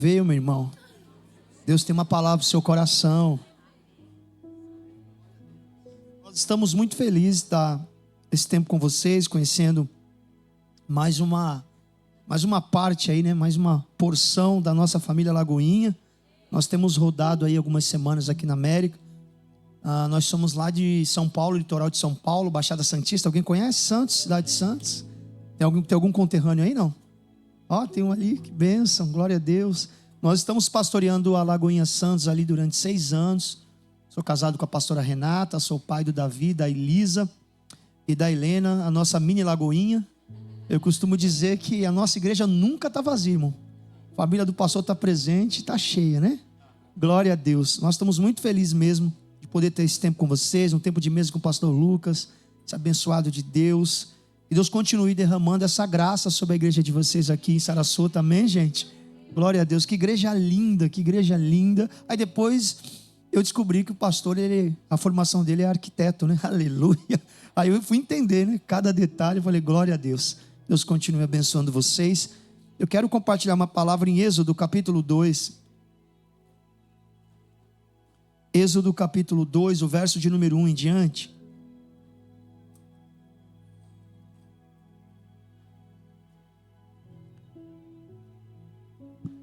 Veio, meu irmão. Deus tem uma palavra para o seu coração. Nós estamos muito felizes de estar esse tempo com vocês, conhecendo mais uma parte aí, né? Mais uma porção da nossa família Lagoinha. Nós temos rodado aí algumas semanas aqui na América. Nós somos lá de São Paulo, litoral de São Paulo, Baixada Santista. Alguém conhece Santos, cidade de Santos? Tem algum conterrâneo aí, não? Tem um ali, que bênção, glória a Deus. Nós estamos pastoreando a Lagoinha Santos ali durante 6 anos. Sou casado com a pastora Renata, sou pai do Davi, da Elisa e da Helena, a nossa mini Lagoinha. Eu costumo dizer que a nossa igreja nunca está vazia, irmão. A família do pastor está presente, está cheia, né? Glória a Deus. Nós estamos muito felizes mesmo de poder ter esse tempo com vocês, um tempo de mesa com o pastor Lucas, esse abençoado de Deus. E Deus continue derramando essa graça sobre a igreja de vocês aqui em Sarasota, amém, gente? Glória a Deus, que igreja linda, que igreja linda. Aí depois eu descobri que o pastor, a formação dele é arquiteto, né? Aleluia. Aí eu fui entender, né? Cada detalhe, eu falei, glória a Deus. Deus continue abençoando vocês. Eu quero compartilhar uma palavra em Êxodo, capítulo 2. Êxodo, capítulo 2, o verso de número 1 em diante.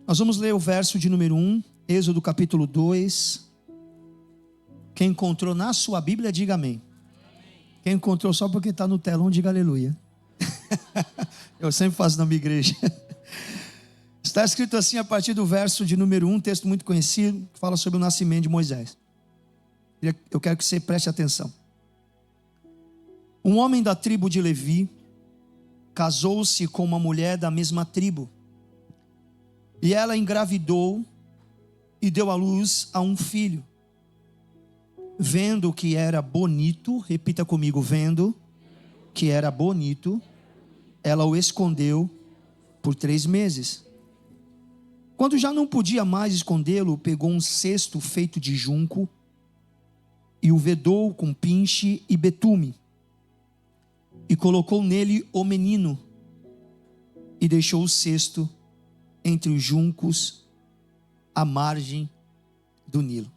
Nós vamos ler o verso de número 1, Êxodo capítulo 2. Quem encontrou na sua Bíblia, diga amém. Quem encontrou só porque está no telão, diga aleluia. Eu sempre faço na minha igreja. Está escrito assim a partir do verso de número 1, um texto muito conhecido, que fala sobre o nascimento de Moisés. Eu quero que você preste atenção. Um homem da tribo de Levi casou-se com uma mulher da mesma tribo. E ela engravidou e deu à luz a um filho. Vendo que era bonito, repita comigo, vendo que era bonito, ela o escondeu por 3 meses. Quando já não podia mais escondê-lo, pegou um cesto feito de junco e o vedou com pinche e betume. E colocou nele o menino e deixou o cesto entre os juncos, à margem do Nilo.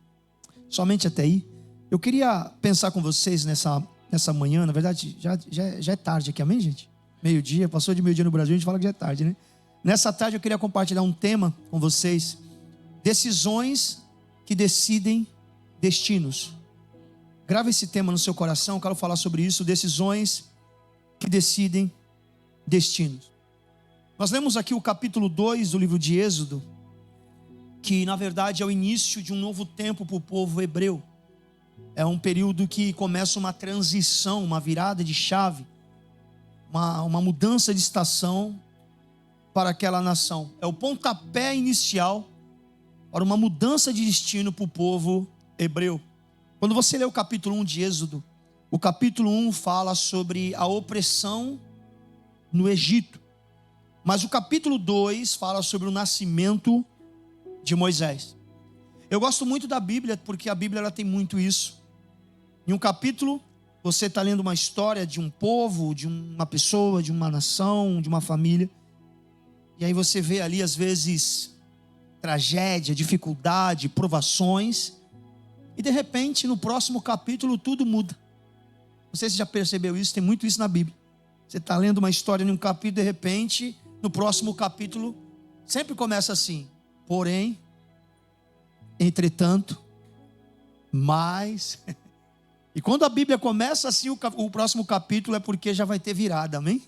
Somente até aí. Eu queria pensar com vocês nessa manhã. Na verdade, já é tarde aqui, amém, gente? Meio-dia, passou de meio-dia no Brasil, a gente fala que já é tarde, né? Nessa tarde eu queria compartilhar um tema com vocês. Decisões que decidem destinos. Grava esse tema no seu coração, eu quero falar sobre isso. Decisões que decidem destinos. Nós lemos aqui o capítulo 2 do livro de Êxodo, que na verdade é o início de um novo tempo para o povo hebreu. É um período que começa uma transição, uma virada de chave, uma mudança de estação para aquela nação. É o pontapé inicial para uma mudança de destino para o povo hebreu. Quando você lê o capítulo 1 de Êxodo, o capítulo 1 fala sobre a opressão no Egito. Mas o capítulo 2 fala sobre o nascimento de Moisés. Eu gosto muito da Bíblia, porque a Bíblia ela tem muito isso. Em um capítulo, você está lendo uma história de um povo, de uma pessoa, de uma nação, de uma família. E aí você vê ali, às vezes, tragédia, dificuldade, provações. E de repente, no próximo capítulo, tudo muda. Não sei se você já percebeu isso, tem muito isso na Bíblia. Você está lendo uma história em um capítulo, de repente, no próximo capítulo, sempre começa assim. Porém, entretanto, mas... E quando a Bíblia começa assim, o próximo capítulo é porque já vai ter virada, amém?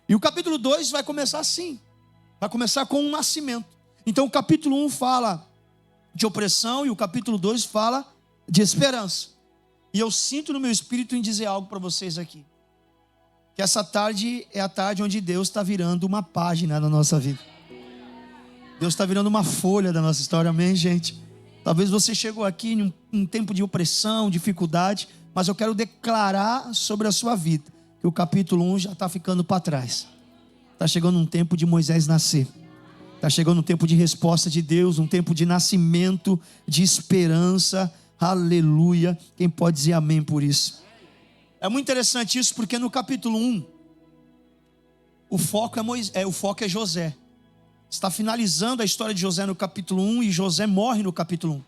E o capítulo 2 vai começar assim. Vai começar com um nascimento. Então o capítulo 1 fala de opressão e o capítulo 2 fala de esperança. E eu sinto no meu espírito em dizer algo para vocês aqui. Que essa tarde é a tarde onde Deus está virando uma página na nossa vida. Deus está virando uma folha da nossa história, amém, gente? Talvez você chegou aqui em um tempo de opressão, dificuldade, mas eu quero declarar sobre a sua vida que o capítulo 1 já está ficando para trás. Está chegando um tempo de Moisés nascer. Está chegando um tempo de resposta de Deus, um tempo de nascimento, de esperança. Aleluia. Quem pode dizer amém por isso? É muito interessante isso, porque no capítulo 1, o foco é José. está finalizando a história de José no capítulo 1 e José morre no capítulo 1.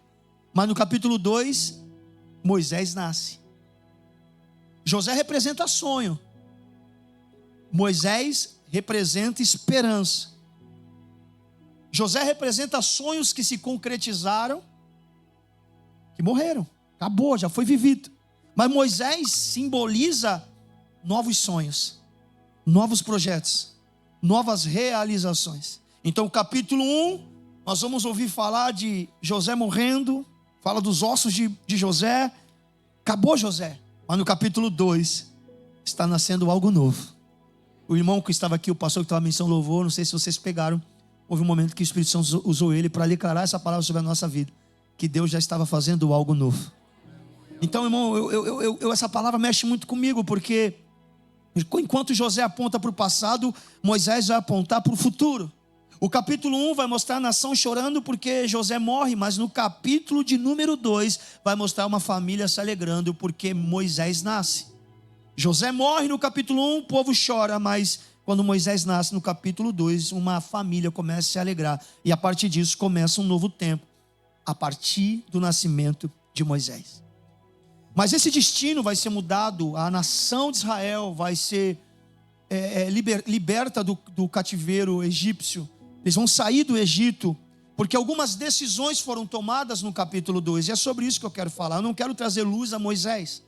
Mas no capítulo 2, Moisés nasce. José representa sonho. Moisés representa esperança. José representa sonhos que se concretizaram, que morreram. Acabou, já foi vivido. Mas Moisés simboliza novos sonhos, novos projetos, novas realizações. Então, capítulo 1, nós vamos ouvir falar de José morrendo, fala dos ossos de José. Acabou José. Mas no capítulo 2, está nascendo algo novo. O irmão que estava aqui, o pastor que estava em missão louvor, não sei se vocês pegaram, houve um momento que o Espírito Santo usou ele para declarar essa palavra sobre a nossa vida, que Deus já estava fazendo algo novo. Então, irmão, essa palavra mexe muito comigo, porque enquanto José aponta para o passado, Moisés vai apontar para o futuro. O capítulo 1 vai mostrar a nação chorando porque José morre, mas no capítulo de número 2 vai mostrar uma família se alegrando porque Moisés nasce. José morre no capítulo 1, o povo chora, mas quando Moisés nasce no capítulo 2, uma família começa a se alegrar. E a partir disso começa um novo tempo, a partir do nascimento de Moisés. Mas esse destino vai ser mudado, a nação de Israel vai ser liberta do cativeiro egípcio. Eles vão sair do Egito, porque algumas decisões foram tomadas no capítulo 2. E é sobre isso que eu quero falar. Eu não quero trazer luz a Moisés,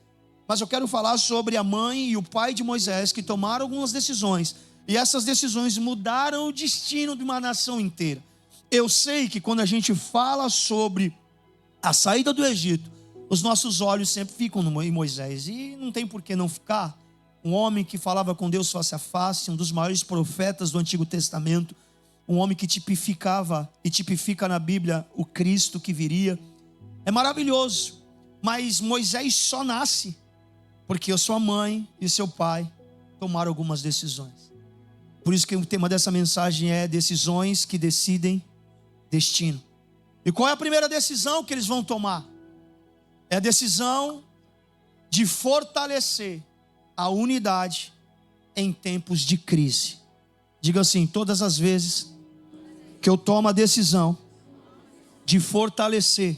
mas eu quero falar sobre a mãe e o pai de Moisés, que tomaram algumas decisões. E essas decisões mudaram o destino de uma nação inteira. Eu sei que quando a gente fala sobre a saída do Egito, os nossos olhos sempre ficam em Moisés. E não tem por que não ficar. Um homem que falava com Deus face a face, um dos maiores profetas do Antigo Testamento. Um homem que tipificava e tipifica na Bíblia o Cristo que viria. É maravilhoso. Mas Moisés só nasce porque a sua mãe e seu pai tomaram algumas decisões. Por isso que o tema dessa mensagem é decisões que decidem destino. E qual é a primeira decisão que eles vão tomar? É a decisão de fortalecer a unidade em tempos de crise. Diga assim: todas as vezes que eu tomo a decisão de fortalecer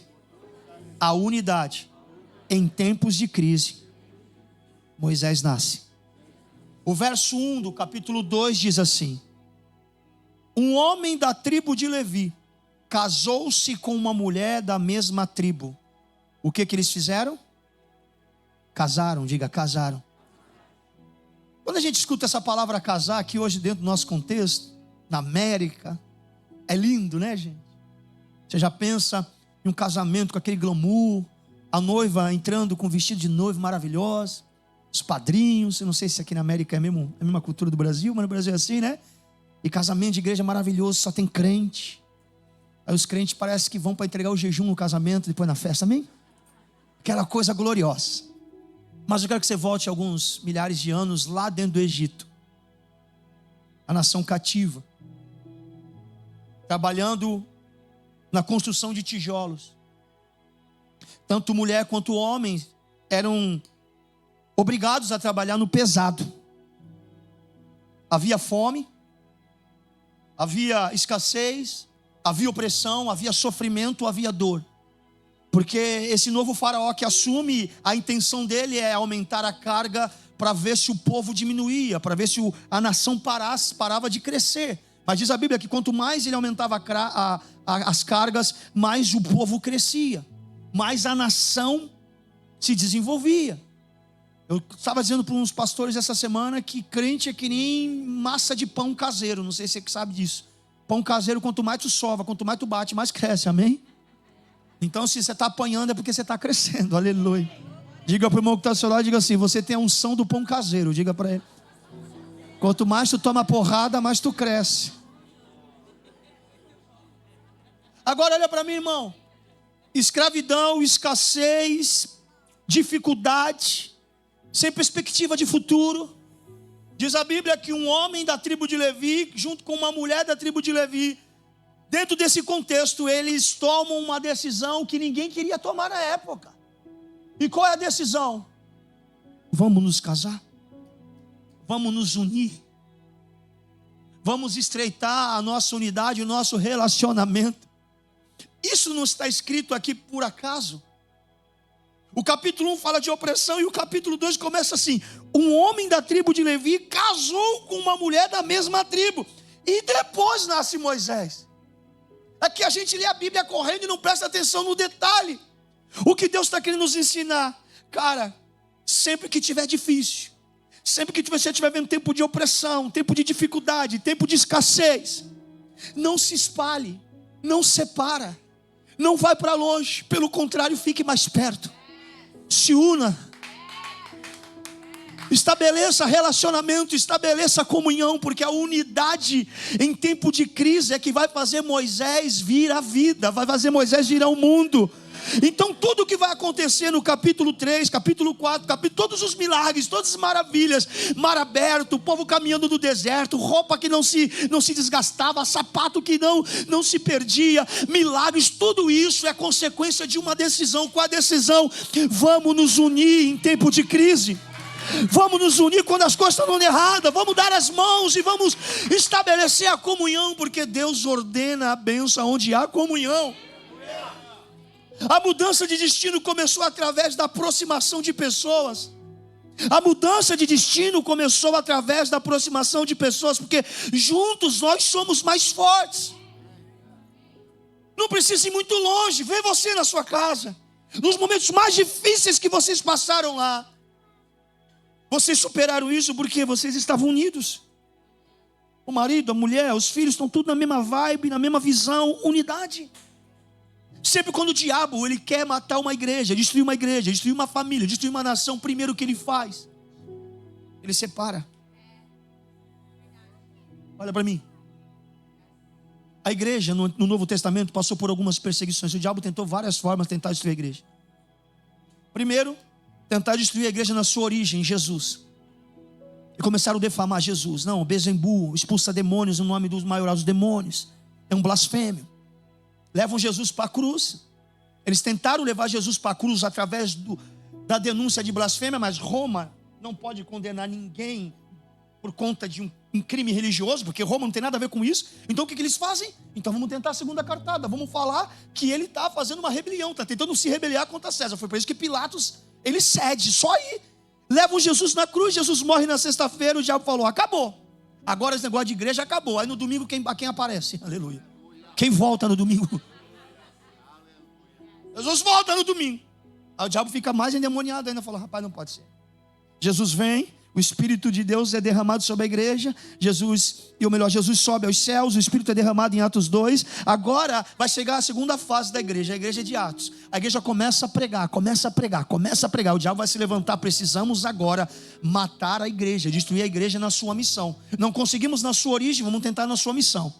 a unidade em tempos de crise, Moisés nasce. O verso 1 do capítulo 2 diz assim: um homem da tribo de Levi casou-se com uma mulher da mesma tribo. O que eles fizeram? Casaram, diga, casaram. Quando a gente escuta essa palavra casar aqui hoje dentro do nosso contexto, na América, é lindo, né, gente? Você já pensa em um casamento com aquele glamour, a noiva entrando com vestido de noivo maravilhoso, os padrinhos, eu não sei se aqui na América é a mesma cultura do Brasil, mas no Brasil é assim, né? E casamento de igreja maravilhoso, só tem crente. Aí os crentes parecem que vão para entregar o jejum no casamento, depois na festa, amém? Aquela coisa gloriosa. Mas eu quero que você volte alguns milhares de anos lá dentro do Egito. A nação cativa. Trabalhando na construção de tijolos. Tanto mulher quanto homem eram obrigados a trabalhar no pesado. Havia fome, havia escassez, havia opressão, havia sofrimento, havia dor. Porque esse novo faraó que assume, a intenção dele é aumentar a carga para ver se o povo diminuía, para ver se a nação parava de crescer. Mas diz a Bíblia que quanto mais ele aumentava as cargas, mais o povo crescia, mais a nação se desenvolvia. Eu estava dizendo para uns pastores essa semana que crente é que nem massa de pão caseiro, não sei se você sabe disso. Pão caseiro, quanto mais tu sova, quanto mais tu bate, mais cresce, amém? Então, se você está apanhando, é porque você está crescendo, aleluia. Diga para o irmão que está ao seu lado, diga assim: você tem a unção do pão caseiro, diga para ele. Quanto mais tu toma porrada, mais tu cresce. Agora olha para mim, irmão. Escravidão, escassez, dificuldade, sem perspectiva de futuro. Diz a Bíblia que um homem da tribo de Levi, junto com uma mulher da tribo de Levi, dentro desse contexto, eles tomam uma decisão que ninguém queria tomar na época. E qual é a decisão? Vamos nos casar? Vamos nos unir? Vamos estreitar a nossa unidade, o nosso relacionamento. Isso não está escrito aqui por acaso. O capítulo 1 fala de opressão e o capítulo 2 começa assim: um homem da tribo de Levi casou com uma mulher da mesma tribo. E depois nasce Moisés. Aqui a gente lê a Bíblia correndo e não presta atenção no detalhe. O que Deus está querendo nos ensinar? Cara, sempre que tiver difícil, sempre que você estiver vendo tempo de opressão, tempo de dificuldade, tempo de escassez, não se espalhe, não separa, não vai para longe. Pelo contrário, fique mais perto. Se una, estabeleça relacionamento, estabeleça comunhão, porque a unidade em tempo de crise é que vai fazer Moisés vir a vida, vai fazer Moisés vir ao mundo. Então tudo o que vai acontecer no capítulo 3, capítulo 4, todos os milagres, todas as maravilhas, mar aberto, o povo caminhando no deserto, roupa que não se desgastava, sapato que não se perdia, milagres, tudo isso é consequência de uma decisão. Qual a decisão? Vamos nos unir em tempo de crise. Vamos nos unir quando as coisas estão dando errada. Vamos dar as mãos e vamos estabelecer a comunhão, porque Deus ordena a bênção onde há comunhão. A mudança de destino começou através da aproximação de pessoas. A mudança de destino começou através da aproximação de pessoas, porque juntos nós somos mais fortes. Não precisa ir muito longe. Vê você na sua casa, nos momentos mais difíceis que vocês passaram lá, vocês superaram isso porque vocês estavam unidos. O marido, a mulher, os filhos estão tudo na mesma vibe, na mesma visão, unidade. Sempre quando o diabo ele quer matar uma igreja, destruir uma família, destruir uma nação, primeiro o que ele faz? Ele separa. Olha para mim. A igreja no Novo Testamento passou por algumas perseguições. O diabo tentou várias formas de tentar destruir a igreja. Primeiro, tentar destruir a igreja na sua origem, Jesus. E começaram a defamar Jesus. Não, Beelzebul expulsa demônios no nome dos maior dos demônios. É um blasfêmio. Levam Jesus para a cruz. Eles tentaram levar Jesus para a cruz através da denúncia de blasfêmia, mas Roma não pode condenar ninguém por conta de um crime religioso, porque Roma não tem nada a ver com isso. Então o que eles fazem? Então vamos tentar a segunda cartada. Vamos falar que ele está fazendo uma rebelião, está tentando se rebeliar contra César. Foi por isso que Pilatos, ele cede, só aí. Levam Jesus na cruz, Jesus morre na sexta-feira, o diabo falou, acabou. Agora esse negócio de igreja acabou. Aí no domingo quem aparece? Aleluia. Quem volta no domingo? Jesus volta no domingo. Aí o diabo fica mais endemoniado ainda, fala, rapaz, não pode ser. Jesus vem, o Espírito de Deus é derramado sobre a igreja. Jesus sobe aos céus, o Espírito é derramado em Atos 2. Agora vai chegar a segunda fase da igreja, a igreja de Atos. A igreja começa a pregar. O diabo vai se levantar, precisamos agora matar a igreja, destruir a igreja na sua missão. Não conseguimos na sua origem, vamos tentar na sua missão.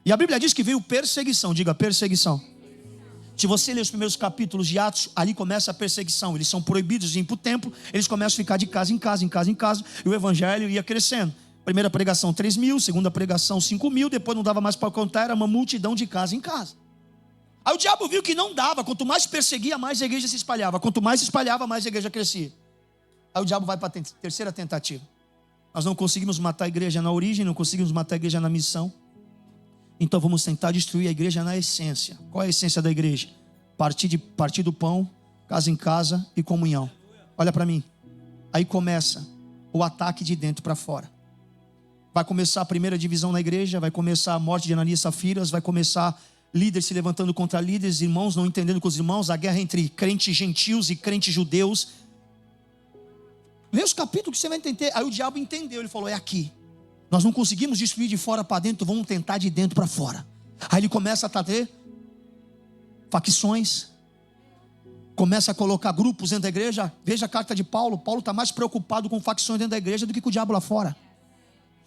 E a Bíblia diz que veio perseguição, diga perseguição. Se você ler os primeiros capítulos de Atos, ali começa a perseguição. Eles são proibidos de ir para o templo, eles começam a ficar de casa em casa, e o evangelho ia crescendo. Primeira pregação 3.000, segunda pregação 5.000, depois não dava mais para contar, era uma multidão de casa em casa. Aí o diabo viu que não dava, quanto mais perseguia, mais a igreja se espalhava. Quanto mais se espalhava, mais a igreja crescia. Aí o diabo vai para a terceira tentativa. Nós não conseguimos matar a igreja na origem, não conseguimos matar a igreja na missão. Então vamos tentar destruir a igreja na essência. Qual é a essência da igreja? Partir do pão, casa em casa e comunhão. Olha para mim. Aí começa o ataque de dentro para fora. Vai começar a primeira divisão na igreja, vai começar a morte de Ananias e Safiras, vai começar líderes se levantando contra líderes, irmãos não entendendo com os irmãos, a guerra entre crentes gentios e crentes judeus. Lê os capítulos que você vai entender. Aí o diabo entendeu, ele falou, é aqui. Nós não conseguimos destruir de fora para dentro, vamos tentar de dentro para fora. Aí ele começa a trazer facções, começa a colocar grupos dentro da igreja. Veja a carta de Paulo. Paulo está mais preocupado com facções dentro da igreja do que com o diabo lá fora.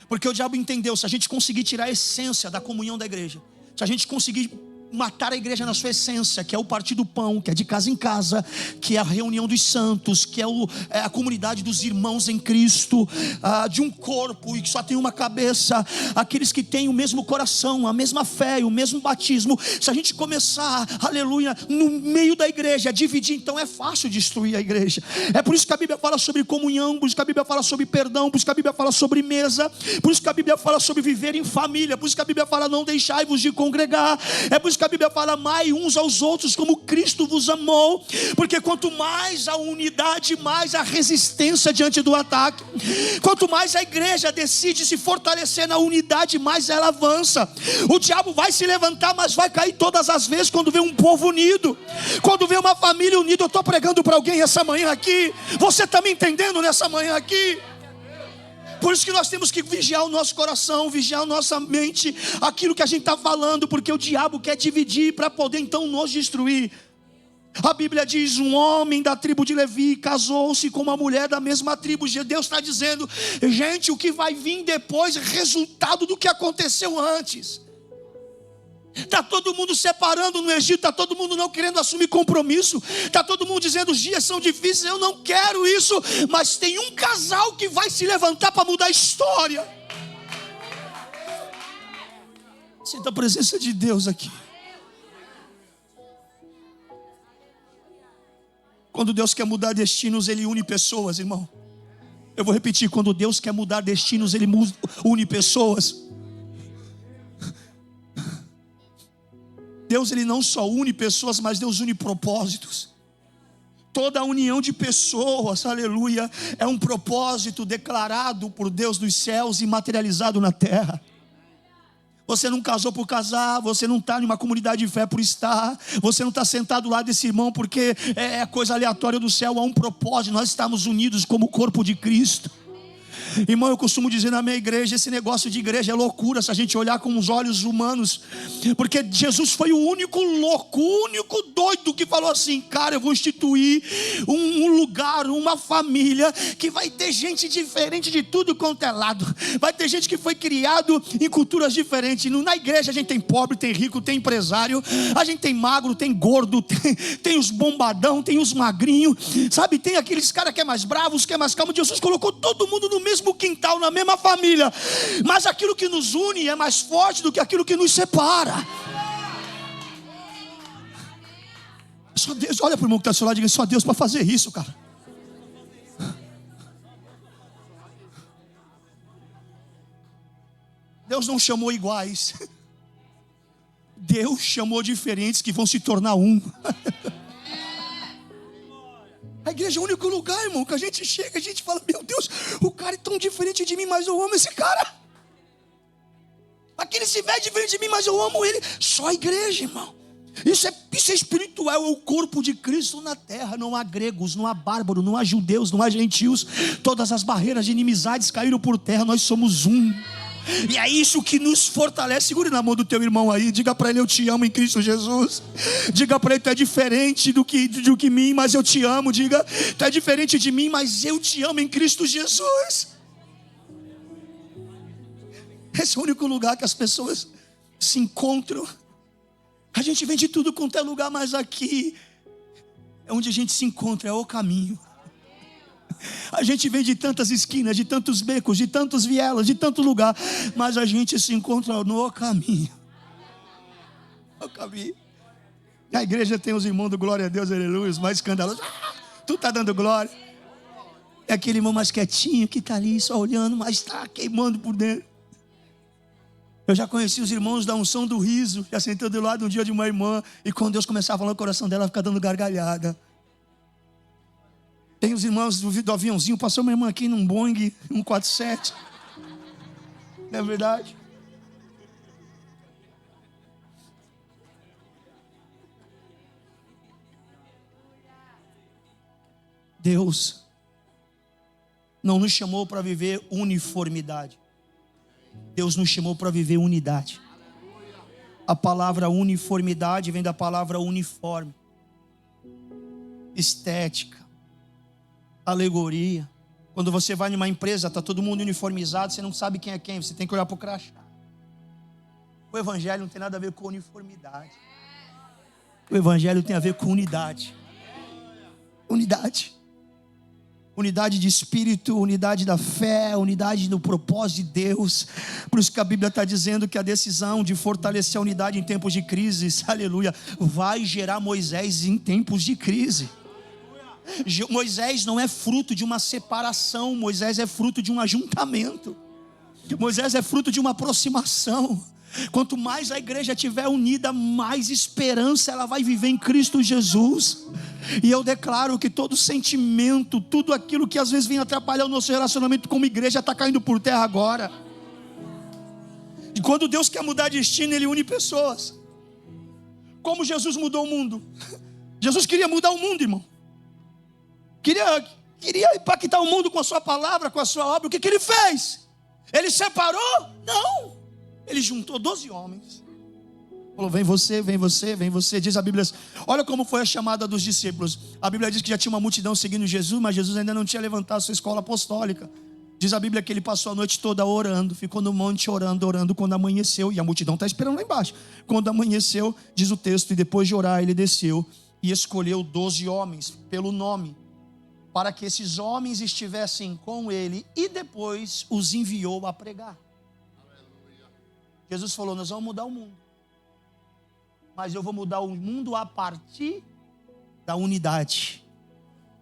Porque o diabo entendeu, se a gente conseguir tirar a essência da comunhão da igreja, se a gente conseguir matar a igreja na sua essência, que é o partir do pão, que é de casa em casa, que é a reunião dos santos, que é a comunidade dos irmãos em Cristo, de um corpo e que só tem uma cabeça, aqueles que têm o mesmo coração, a mesma fé e o mesmo batismo. Se a gente começar, aleluia, no meio da igreja, a dividir, então é fácil destruir a igreja. É por isso que a Bíblia fala sobre comunhão, por isso que a Bíblia fala sobre perdão, por isso que a Bíblia fala sobre mesa, por isso que a Bíblia fala sobre viver em família, por isso que a Bíblia fala não deixai-vos de congregar, é por isso que a Bíblia fala amai uns aos outros como Cristo vos amou, porque quanto mais a unidade, mais a resistência diante do ataque. Quanto mais a igreja decide se fortalecer na unidade, mais ela avança. O diabo vai se levantar, mas vai cair todas as vezes quando vê um povo unido, quando vê uma família unida. Eu estou pregando para alguém essa manhã aqui, você está me entendendo nessa manhã aqui? Por isso que nós temos que vigiar o nosso coração, vigiar a nossa mente, aquilo que a gente está falando, porque o diabo quer dividir para poder então nos destruir. A Bíblia diz, um homem da tribo de Levi casou-se com uma mulher da mesma tribo. Deus está dizendo, gente, o que vai vir depois é resultado do que aconteceu antes. Está todo mundo separando no Egito, está todo mundo não querendo assumir compromisso, está todo mundo dizendo os dias são difíceis, eu não quero isso, mas tem um casal que vai se levantar para mudar a história. Sinta a presença de Deus aqui. Quando Deus quer mudar destinos, Ele une pessoas, irmão. Eu vou repetir, quando Deus quer mudar destinos, Ele une pessoas. Deus, Ele não só une pessoas, mas Deus une propósitos. Toda a união de pessoas, aleluia, é um propósito declarado por Deus dos céus e materializado na terra. Você não casou por casar, você não está em uma comunidade de fé por estar, você não está sentado lá desse irmão porque é coisa aleatória do céu. Há um propósito, nós estamos unidos como o corpo de Cristo. Irmão, eu costumo dizer na minha igreja, esse negócio de igreja é loucura se a gente olhar com os olhos humanos, porque Jesus foi o único louco, o único doido que falou assim, cara, eu vou instituir um lugar, uma família que vai ter gente diferente de tudo quanto é lado, vai ter gente que foi criado em culturas diferentes. Na igreja a gente tem pobre, tem rico, tem empresário, a gente tem magro, tem gordo, tem os bombadão, tem os magrinhos, sabe, tem aqueles caras que é mais bravos, que é mais calmo. Jesus colocou todo mundo no mesmo quintal, na mesma família, mas aquilo que nos une é mais forte do que aquilo que nos separa. Só Deus, olha para o irmão que está ao seu lado e diga, só Deus para fazer isso, cara. Deus não chamou iguais, Deus chamou diferentes que vão se tornar um. A igreja é o único lugar, irmão, que a gente chega, a gente fala, meu Deus, o cara é tão diferente de mim, mas eu amo esse cara. Aquele se vê diferente de mim, mas eu amo ele. Só a igreja, irmão. Isso é espiritual, é o corpo de Cristo na terra. Não há gregos, não há bárbaros, não há judeus, não há gentios. Todas as barreiras de inimizades caíram por terra, nós somos um. E é isso que nos fortalece. Segure na mão do teu irmão aí, diga para ele, eu te amo em Cristo Jesus. Diga para ele, tu é diferente do que mim, mas eu te amo. Diga, tu é diferente de mim, mas eu te amo em Cristo Jesus. Esse é o único lugar que as pessoas se encontram. A gente vem de tudo quanto é lugar, mas aqui é onde a gente se encontra, é o caminho. A gente vem de tantas esquinas, de tantos becos, de tantos vielas, de tanto lugar, mas a gente se encontra no caminho. O caminho. Na igreja tem os irmãos do glória a Deus, aleluia, os mais escandalosos. Tu está dando glória. É aquele irmão mais quietinho que está ali só olhando, mas está queimando por dentro. Eu já conheci os irmãos da unção do riso, já sentou do lado um dia de uma irmã, e quando Deus começava a falar no coração dela, ela fica dando gargalhada. Tem os irmãos do aviãozinho, passou uma irmã aqui num Boeing 147. Não é verdade? Deus não nos chamou para viver uniformidade. Deus nos chamou para viver unidade. A palavra uniformidade vem da palavra uniforme. Estética. Alegoria. Quando você vai numa empresa, está todo mundo uniformizado, você não sabe quem é quem, você tem que olhar para o crachá. O evangelho não tem nada a ver com uniformidade. O evangelho tem a ver com unidade. Unidade. Unidade de espírito, unidade da fé, unidade do propósito de Deus. Por isso que a Bíblia está dizendo que a decisão de fortalecer a unidade em tempos de crise, aleluia, vai gerar Moisés em tempos de crise. Moisés não é fruto de uma separação, Moisés é fruto de um ajuntamento. Moisés é fruto de uma aproximação. Quanto mais a igreja estiver unida, mais esperança ela vai viver em Cristo Jesus. E eu declaro que todo sentimento, tudo aquilo que às vezes vem atrapalhar o nosso relacionamento como igreja, está caindo por terra agora. E quando Deus quer mudar destino, Ele une pessoas. Como Jesus mudou o mundo? Jesus queria mudar o mundo, irmão. Queria impactar o mundo com a sua palavra, com a sua obra. O que Ele fez? Ele separou? Não. Ele juntou 12 homens. Falou, vem você, vem você, vem você. Diz a Bíblia, olha como foi a chamada dos discípulos. A Bíblia diz que já tinha uma multidão seguindo Jesus, mas Jesus ainda não tinha levantado a sua escola apostólica. Diz a Bíblia que ele passou a noite toda orando, ficou no monte orando, quando amanheceu, e a multidão está esperando lá embaixo. Quando amanheceu, diz o texto, e depois de orar ele desceu e escolheu 12 homens pelo nome, para que esses homens estivessem com ele, e depois os enviou a pregar. Jesus falou, nós vamos mudar o mundo, mas eu vou mudar o mundo a partir da unidade.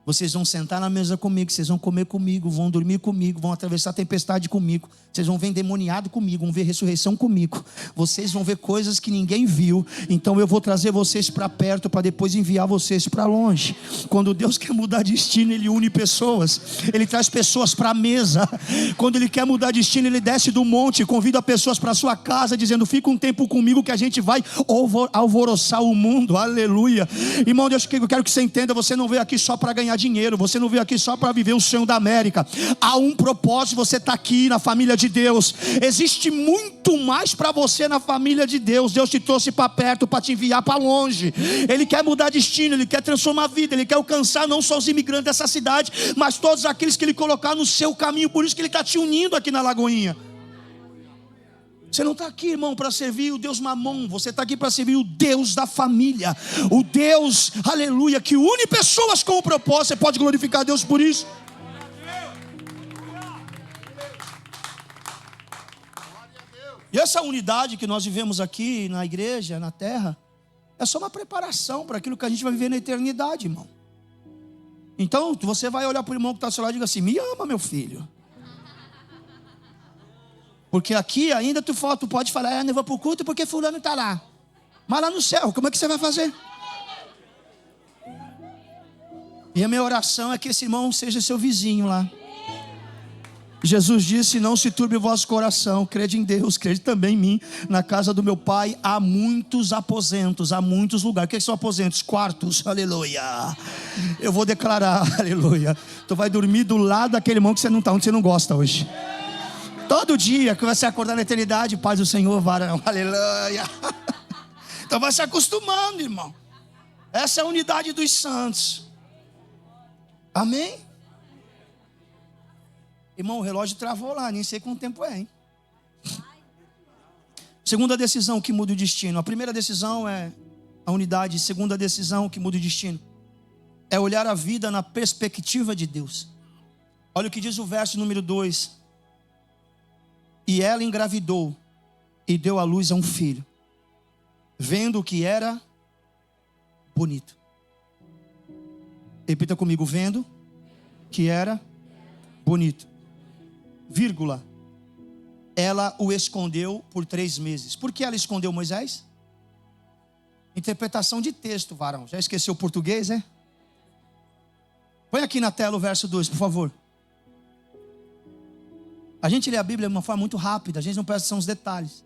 Vocês vão sentar na mesa comigo, vocês vão comer comigo, vão dormir comigo, vão atravessar a tempestade comigo, vocês vão ver endemoniado comigo, vão ver ressurreição comigo, vocês vão ver coisas que ninguém viu. Então eu vou trazer vocês para perto, para depois enviar vocês para longe. Quando Deus quer mudar destino, Ele une pessoas, Ele traz pessoas para a mesa. Quando Ele quer mudar destino, Ele desce do monte, convida pessoas para a sua casa, dizendo, fica um tempo comigo que a gente vai alvoroçar o mundo. Aleluia. Irmão, Deus, eu quero que você entenda, você não veio aqui só para ganhar dinheiro, você não veio aqui só para viver o sonho da América. Há um propósito, você está aqui na família de Deus. Existe muito mais para você na família de Deus. Deus te trouxe para perto para te enviar para longe. Ele quer mudar destino, Ele quer transformar a vida, Ele quer alcançar não só os imigrantes dessa cidade, mas todos aqueles que Ele colocar no seu caminho. Por isso que Ele está te unindo aqui na Lagoinha. Você não está aqui, irmão, para servir o Deus Mamon. Você está aqui para servir o Deus da família. O Deus, aleluia, que une pessoas com o propósito. Você pode glorificar a Deus por isso? E essa unidade que nós vivemos aqui na igreja, na terra, é só uma preparação para aquilo que a gente vai viver na eternidade, irmão. Então, você vai olhar para o irmão que está ao seu lado e diga assim, me ama, meu filho. Porque aqui ainda tu pode falar, eu não vou para o culto porque fulano está lá. Mas lá no céu, como é que você vai fazer? E a minha oração é que esse irmão seja seu vizinho lá. Jesus disse, não se turbe o vosso coração, crede em Deus, crede também em mim. Na casa do meu pai há muitos aposentos, há muitos lugares. O que são aposentos? Quartos, aleluia. Eu vou declarar, aleluia. Tu vai dormir do lado daquele irmão que você não está, onde você não gosta hoje. Todo dia que você acordar na eternidade, paz do Senhor, varão, aleluia. Então vai se acostumando, irmão. Essa é a unidade dos santos. Amém? Irmão, o relógio travou lá, nem sei quanto tempo é, hein? Segunda decisão que muda o destino. A primeira decisão é a unidade. Segunda decisão que muda o destino é olhar a vida na perspectiva de Deus. Olha o que diz o verso número 2. E ela engravidou e deu à luz a um filho, vendo que era bonito. Repita comigo, vendo que era bonito. Vírgula. Ela o escondeu por 3 meses. Por que ela escondeu Moisés? Interpretação de texto, varão. Já esqueceu o português, é? Põe aqui na tela o verso 2, por favor. A gente lê a Bíblia de uma forma muito rápida, a gente não presta atenção nos detalhes.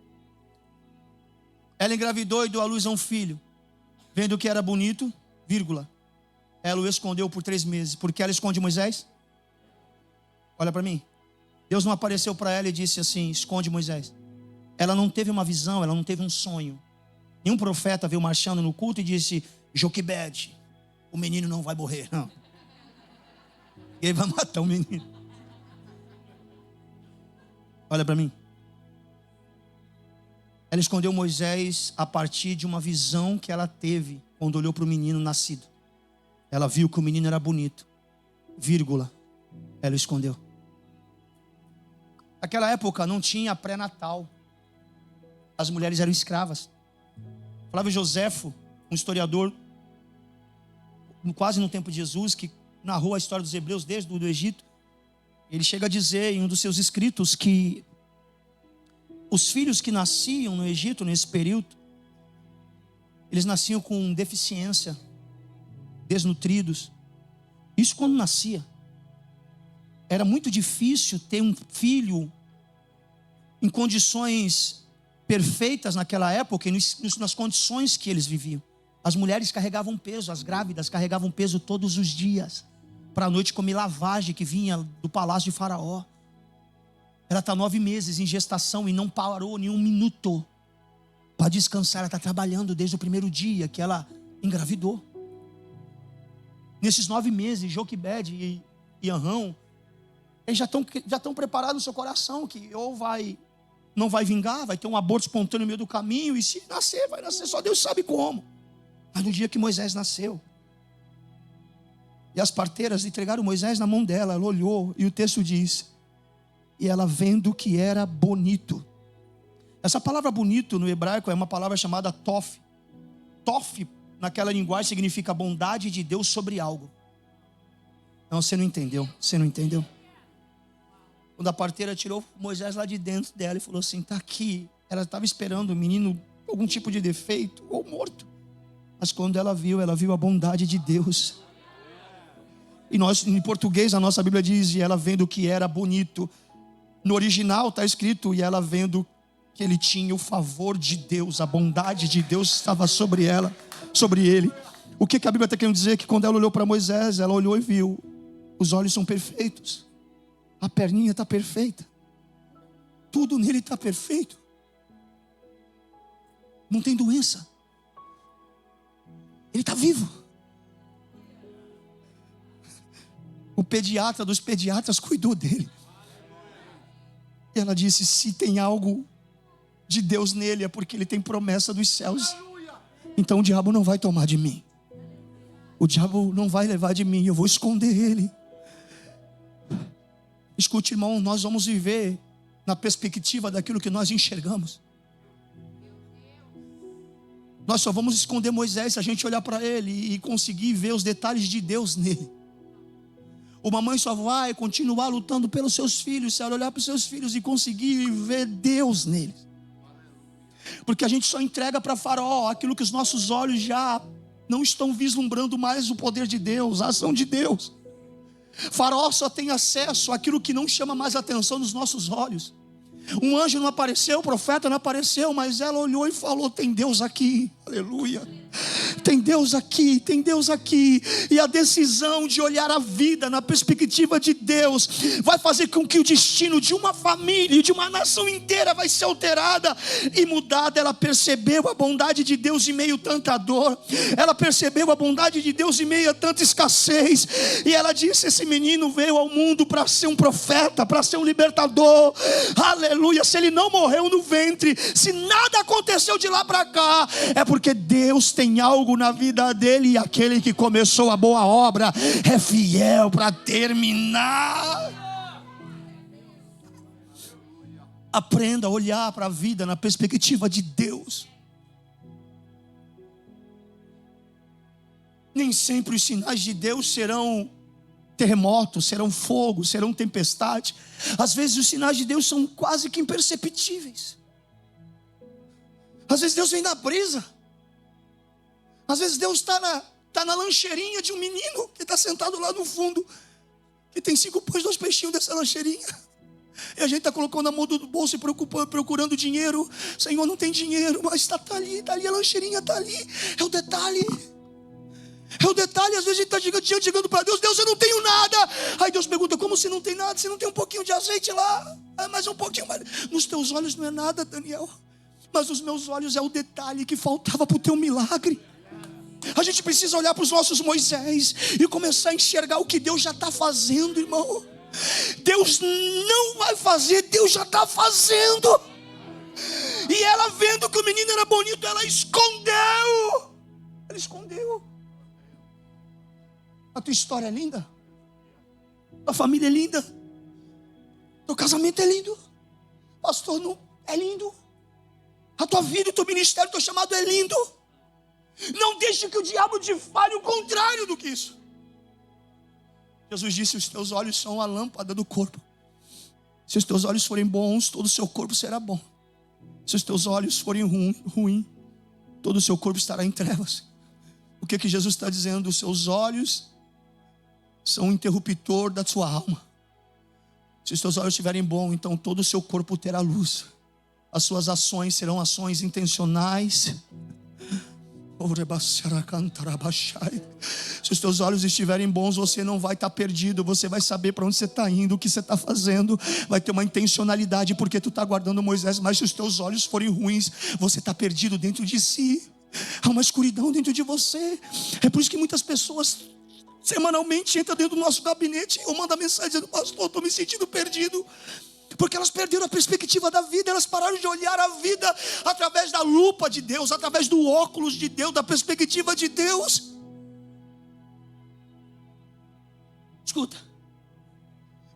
Ela engravidou e deu à luz a um filho, vendo que era bonito, vírgula. Ela o escondeu por 3 meses. Por que ela esconde Moisés? Olha para mim. Deus não apareceu para ela e disse assim, esconde Moisés. Ela não teve uma visão, ela não teve um sonho. Nenhum profeta veio marchando no culto e disse, Joquebede, o menino não vai morrer, não. Ele vai matar o menino. Olha para mim. Ela escondeu Moisés a partir de uma visão que ela teve quando olhou para o menino nascido. Ela viu que o menino era bonito, vírgula, ela o escondeu. Naquela época não tinha pré-natal. As mulheres eram escravas. Flávio Joséfo, um historiador, quase no tempo de Jesus, que narrou a história dos hebreus desde o Egito, ele chega a dizer em um dos seus escritos que os filhos que nasciam no Egito nesse período, eles nasciam com deficiência, desnutridos. Isso quando nascia. Era muito difícil ter um filho em condições perfeitas naquela época e nas condições que eles viviam. As mulheres carregavam peso, as grávidas carregavam peso todos os dias, para a noite comer lavagem que vinha do palácio de Faraó. Ela está 9 meses em gestação e não parou nem um minuto para descansar. Ela está trabalhando desde o primeiro dia que ela engravidou. Nesses 9 meses, Joquebede e Anrão, eles já estão preparados no seu coração que ou não vai vingar, vai ter um aborto espontâneo no meio do caminho, e se nascer, vai nascer, só Deus sabe como. Mas no dia que Moisés nasceu, e as parteiras entregaram Moisés na mão dela, ela olhou, e o texto diz, e ela vendo que era bonito. Essa palavra bonito no hebraico é uma palavra chamada tof. Tof, naquela linguagem, significa bondade de Deus sobre algo. Não, você não entendeu. Quando a parteira tirou Moisés lá de dentro dela e falou assim, está aqui. Ela estava esperando o menino com algum tipo de defeito ou morto. Mas quando ela viu a bondade de Deus. E nós, em português, a nossa Bíblia diz, e ela vendo que era bonito. No original está escrito, e ela vendo que ele tinha o favor de Deus, a bondade de Deus estava sobre ela, sobre ele. O que a Bíblia está querendo dizer? Que quando ela olhou para Moisés, ela olhou e viu, os olhos são perfeitos, a perninha está perfeita, tudo nele está perfeito, não tem doença, ele está vivo. O pediatra dos pediatras cuidou dele. E ela disse, se tem algo de Deus nele, é porque ele tem promessa dos céus. Então o diabo não vai tomar de mim. O diabo não vai levar de mim, eu vou esconder ele. Escute, irmão, nós vamos viver na perspectiva daquilo que nós enxergamos. Nós só vamos esconder Moisés se a gente olhar para ele e conseguir ver os detalhes de Deus nele. Uma mãe só vai continuar lutando pelos seus filhos se ela olhar para os seus filhos e conseguir ver Deus neles. Porque a gente só entrega para Faraó aquilo que os nossos olhos já não estão vislumbrando mais o poder de Deus, a ação de Deus. Faraó só tem acesso àquilo que não chama mais atenção nos nossos olhos. Um anjo não apareceu, o profeta não apareceu, mas ela olhou e falou, tem Deus aqui, aleluia. Tem Deus aqui, tem Deus aqui. E a decisão de olhar a vida na perspectiva de Deus vai fazer com que o destino de uma família, de uma nação inteira vai ser alterada e mudada. Ela percebeu a bondade de Deus em meio a tanta dor. Ela percebeu a bondade de Deus em meio a tanta escassez. E ela disse, esse menino veio ao mundo para ser um profeta, para ser um libertador. Aleluia, se ele não morreu no ventre, se nada aconteceu de lá para cá, é porque Deus tem algo na vida dele, e aquele que começou a boa obra é fiel para terminar. Aprenda a olhar para a vida na perspectiva de Deus. Nem sempre os sinais de Deus serão terremotos, serão fogo, serão tempestade. Às vezes os sinais de Deus são quase que imperceptíveis. Às vezes Deus vem na brisa. Às vezes Deus está na lancheirinha de um menino que está sentado lá no fundo, que tem 5 pães e 2 peixinhos dessa lancheirinha. E a gente está colocando a mão do bolso e procurando dinheiro. Senhor, não tem dinheiro, mas está ali, a lancheirinha está ali. É o detalhe. É o detalhe. Às vezes a gente está chegando para Deus, Deus, eu não tenho nada. Aí Deus pergunta, como se não tem nada? Se não tem um pouquinho de azeite lá? Mais um pouquinho mais. Nos teus olhos não é nada, Daniel, mas nos meus olhos é o detalhe que faltava para o teu milagre. A gente precisa olhar para os nossos Moisés e começar a enxergar o que Deus já está fazendo, irmão. Deus não vai fazer, Deus já está fazendo. E ela, vendo que o menino era bonito, ela escondeu. Ela escondeu. A tua história é linda. A família é linda. Teu casamento é lindo. Pastor, não é lindo. A tua vida, o teu ministério, o teu chamado é lindo. Não deixe que o diabo te fale o contrário do que isso. Jesus disse: os teus olhos são a lâmpada do corpo. Se os teus olhos forem bons, todo o seu corpo será bom. Se os teus olhos forem ruim, todo o seu corpo estará em trevas. O que Jesus está dizendo? Os seus olhos são o interruptor da sua alma. Se os teus olhos estiverem bons, então todo o seu corpo terá luz. As suas ações serão ações intencionais. Se os teus olhos estiverem bons, você não vai estar perdido. Você vai saber para onde você está indo, o que você está fazendo. Vai ter uma intencionalidade, porque tu está guardando Moisés. Mas se os teus olhos forem ruins, você está perdido dentro de si. Há uma escuridão dentro de você. É por isso que muitas pessoas semanalmente entram dentro do nosso gabinete ou mandam mensagem dizendo: pastor, estou me sentindo perdido. Porque elas perderam a perspectiva da vida. Elas pararam de olhar a vida através da lupa de Deus, através do óculos de Deus, da perspectiva de Deus. Escuta,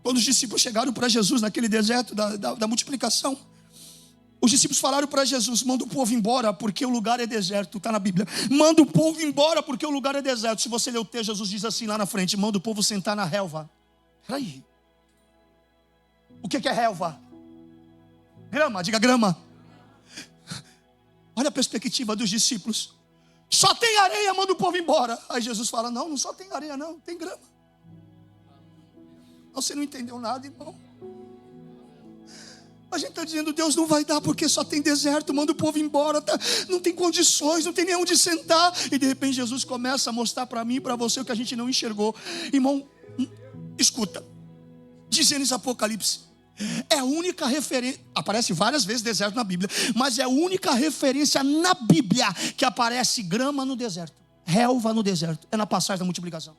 quando os discípulos chegaram para Jesus naquele deserto da multiplicação, os discípulos falaram para Jesus: manda o povo embora porque o lugar é deserto. Está na Bíblia: manda o povo embora porque o lugar é deserto. Se você ler o texto, Jesus diz assim lá na frente: manda o povo sentar na relva. Peraí, o que é relva? Grama, diga grama. Olha a perspectiva dos discípulos: só tem areia, manda o povo embora. Aí Jesus fala: não só tem areia não, tem grama. Você não entendeu nada, irmão. A gente está dizendo: Deus não vai dar porque só tem deserto, manda o povo embora, tá? Não tem condições, não tem nem onde sentar. E de repente Jesus começa a mostrar para mim e para você o que a gente não enxergou. Irmão, escuta, de Gênesis Apocalipse é a única referência, aparece várias vezes deserto na Bíblia, mas é a única referência na Bíblia que aparece grama no deserto, relva no deserto. É na passagem da multiplicação.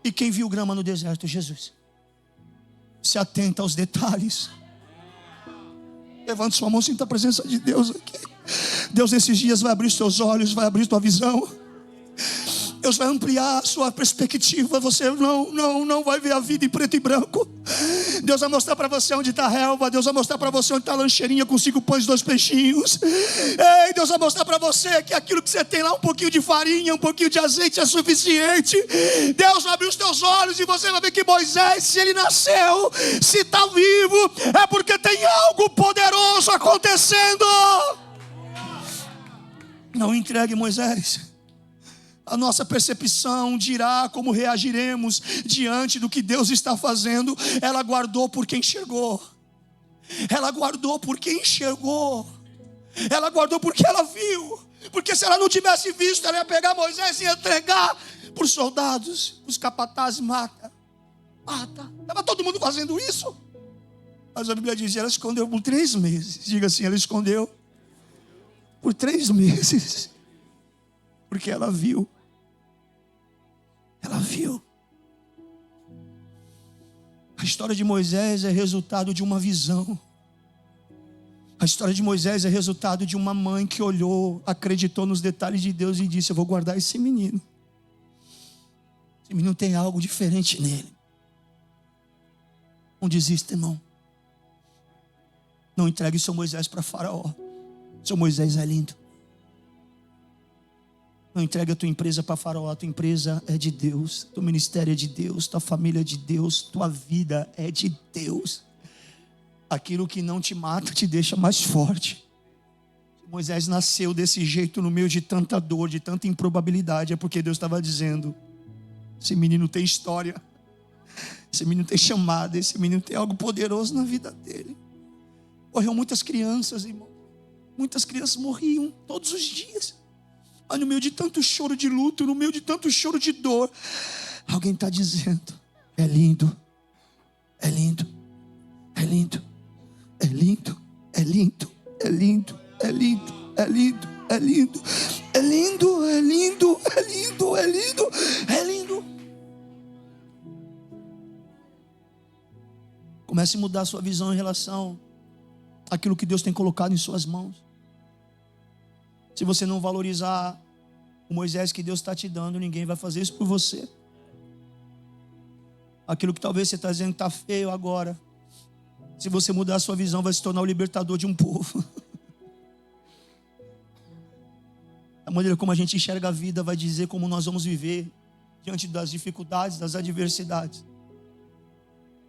E quem viu grama no deserto? Jesus. Se atenta aos detalhes. Levante sua mão, sinta a presença de Deus aqui. Deus nesses dias vai abrir os teus olhos, vai abrir tua visão. Deus vai ampliar a sua perspectiva. Você não vai ver a vida em preto e branco. Deus vai mostrar para você onde está a relva. Deus vai mostrar para você onde está a lancheirinha com 5 pães e 2 peixinhos. Ei, Deus vai mostrar para você que aquilo que você tem lá, um pouquinho de farinha, um pouquinho de azeite é suficiente. Deus vai abrir os teus olhos e você vai ver que Moisés, se ele nasceu, se está vivo, é porque tem algo poderoso acontecendo. Não entregue Moisés. A nossa percepção dirá como reagiremos diante do que Deus está fazendo. Ela guardou porque enxergou. Ela guardou porque enxergou. Ela guardou porque ela viu. Porque se ela não tivesse visto, ela ia pegar Moisés e ia entregar para os soldados. Os capatazes: mata. Estava todo mundo fazendo isso. Mas a Bíblia diz: ela escondeu por 3 meses. Diga assim: ela escondeu por 3 meses. Porque ela viu. Ela viu. A história de Moisés é resultado de uma visão. A história de Moisés é resultado de uma mãe que olhou, acreditou nos detalhes de Deus e disse: eu vou guardar esse menino. Esse menino tem algo diferente nele. Não desista, irmão. Não entregue seu Moisés para Faraó. Seu Moisés é lindo. Não entregue a tua empresa para Faraó. A tua empresa é de Deus. Teu ministério é de Deus. Tua família é de Deus. Tua vida é de Deus. Aquilo que não te mata te deixa mais forte. Moisés nasceu desse jeito no meio de tanta dor, de tanta improbabilidade. É porque Deus estava dizendo: esse menino tem história. Esse menino tem chamada. Esse menino tem algo poderoso na vida dele. Morreu muitas crianças, irmão. Muitas crianças morriam todos os dias. Mas no meio de tanto choro de luto, no meio de tanto choro de dor, alguém está dizendo: é lindo, é lindo, é lindo, é lindo, é lindo, é lindo, é lindo, é lindo, é lindo, é lindo, é lindo, é lindo, é lindo, é lindo. Comece a mudar a sua visão em relação aquilo que Deus tem colocado em suas mãos. Se você não valorizar o Moisés que Deus está te dando, ninguém vai fazer isso por você. Aquilo que talvez você está dizendo que está feio agora, se você mudar a sua visão, vai se tornar o libertador de um povo. A maneira como a gente enxerga a vida vai dizer como nós vamos viver diante das dificuldades, das adversidades.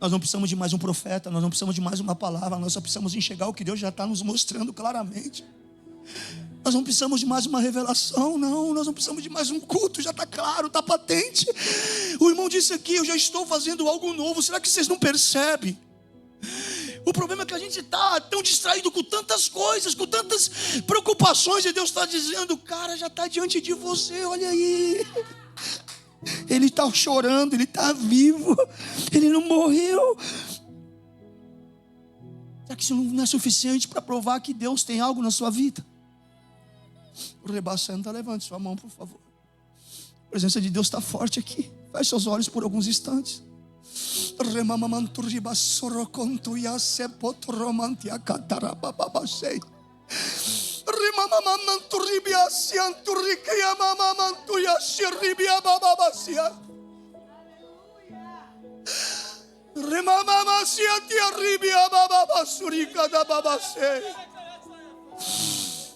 Nós não precisamos de mais um profeta, nós não precisamos de mais uma palavra, nós só precisamos enxergar o que Deus já está nos mostrando claramente. Nós não precisamos de mais uma revelação, não. Nós não precisamos de mais um culto, já está claro, está patente. O irmão disse aqui, eu já estou fazendo algo novo. Será que vocês não percebem? O problema é que a gente está tão distraído com tantas coisas, com tantas preocupações. E Deus está dizendo, cara, já está diante de você, olha aí. Ele está chorando, ele está vivo. Ele não morreu. Será que isso não é suficiente para provar que Deus tem algo na sua vida? O rebaixando, levante sua mão, por favor. A presença de Deus está forte aqui. Feche seus olhos por alguns instantes.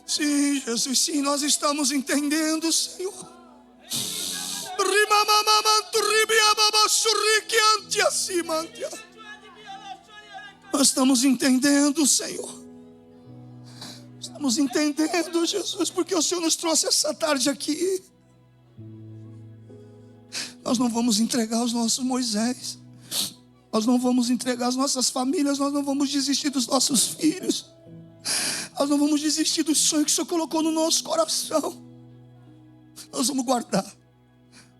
Sim, Jesus, sim, nós estamos entendendo, Senhor. Nós estamos entendendo, Senhor. Estamos entendendo, Jesus, porque o Senhor nos trouxe essa tarde aqui. Nós não vamos entregar os nossos Moisés. Nós não vamos entregar as nossas famílias. Nós não vamos desistir dos nossos filhos. Nós não vamos desistir do sonho que o Senhor colocou no nosso coração. Nós vamos guardar.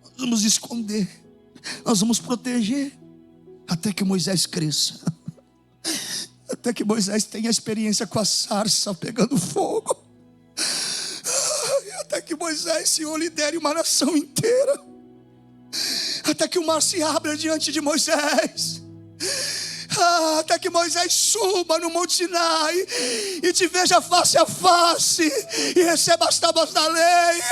Nós vamos esconder. Nós vamos proteger. Até que Moisés cresça. Até que Moisés tenha experiência com a sarça pegando fogo. Até que Moisés, Senhor, lidere uma nação inteira. Até que o mar se abra diante de Moisés. Até que Moisés suba no Monte Sinai e te veja face a face e receba as tábuas da lei.